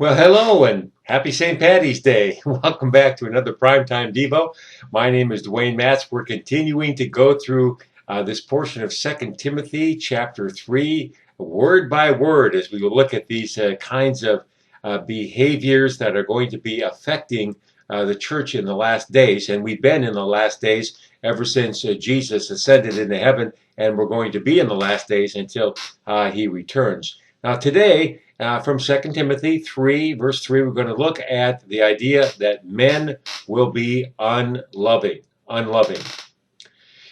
Well, hello and happy St. Patty's Day. Welcome back to another Primetime Devo. My name is Dwayne Matz. We're continuing to go through this portion of Second Timothy chapter 3, word by word, as we look at these kinds of behaviors that are going to be affecting the church in the last days. And we've been in the last days ever since Jesus ascended into heaven, and we're going to be in the last days until he returns. Now, today, from Second Timothy 3, verse 3, we're going to look at the idea that men will be unloving. Unloving.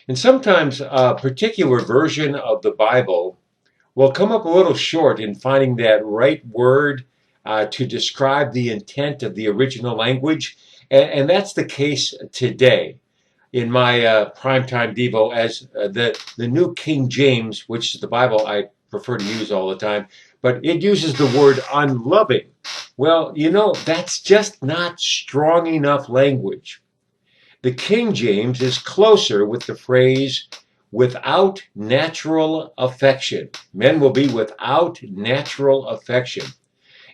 And sometimes a particular version of the Bible will come up a little short in finding that right word to describe the intent of the original language. And that's the case today in my primetime Devo as the New King James, which is the Bible I prefer to use all the time, but it uses the word unloving. Well, that's just not strong enough language. The King James is closer with the phrase without natural affection. Men will be without natural affection.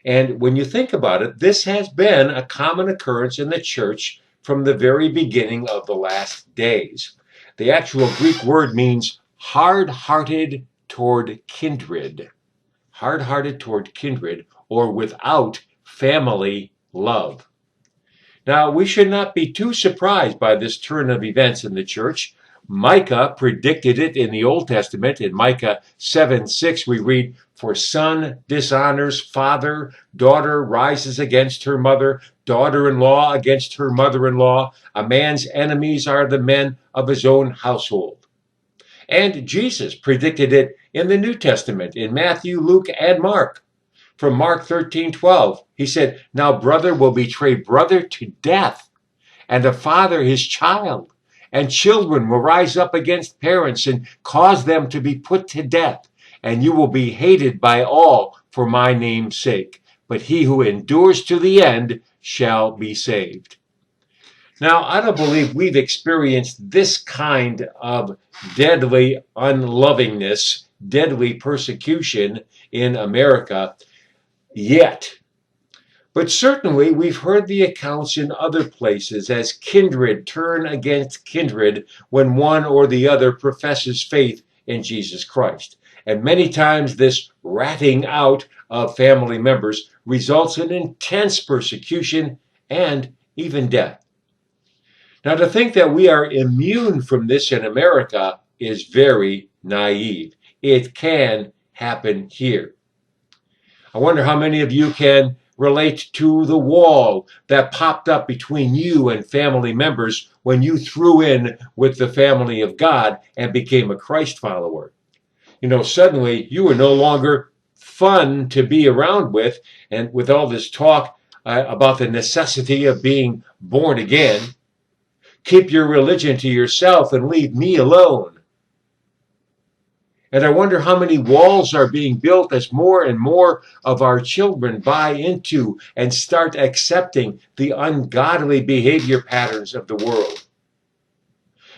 And when you think about it, this has been a common occurrence in the church from the very beginning of the last days. The actual Greek word means hard-hearted toward kindred. Hard-hearted toward kindred, or without family love. Now, we should not be too surprised by this turn of events in the church. Micah predicted it in the Old Testament. In Micah 7:6, we read, "For son dishonors father, daughter rises against her mother, daughter-in-law against her mother-in-law. A man's enemies are the men of his own household." And Jesus predicted it in the New Testament, in Matthew, Luke, and Mark. From Mark 13:12, he said, "Now brother will betray brother to death, and a father his child, and children will rise up against parents and cause them to be put to death, and you will be hated by all for my name's sake. But he who endures to the end shall be saved." Now, I don't believe we've experienced this kind of deadly unlovingness, deadly persecution in America yet. But certainly we've heard the accounts in other places as kindred turn against kindred when one or the other professes faith in Jesus Christ. And many times this ratting out of family members results in intense persecution and even death. Now, to think that we are immune from this in America is very naive. It can happen here. I wonder how many of you can relate to the wall that popped up between you and family members when you threw in with the family of God and became a Christ follower. Suddenly you were no longer fun to be around with, and with all this talk about the necessity of being born again. Keep your religion to yourself and leave me alone. And I wonder how many walls are being built as more and more of our children buy into and start accepting the ungodly behavior patterns of the world.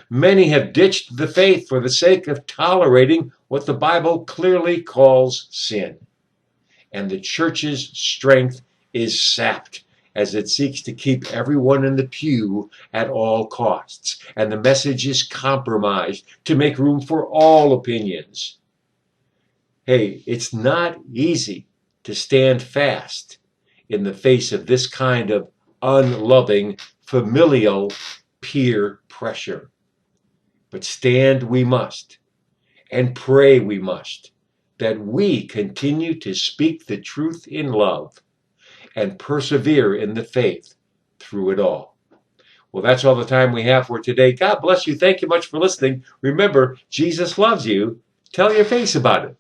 Many have ditched the faith for the sake of tolerating what the Bible clearly calls sin. And the church's strength is sapped as it seeks to keep everyone in the pew at all costs. And the message is compromised to make room for all opinions. Hey, it's not easy to stand fast in the face of this kind of unloving, familial peer pressure. But stand we must, and pray we must, that we continue to speak the truth in love and persevere in the faith through it all. Well, that's all the time we have for today. God bless you. Thank you much for listening. Remember, Jesus loves you. Tell your face about it.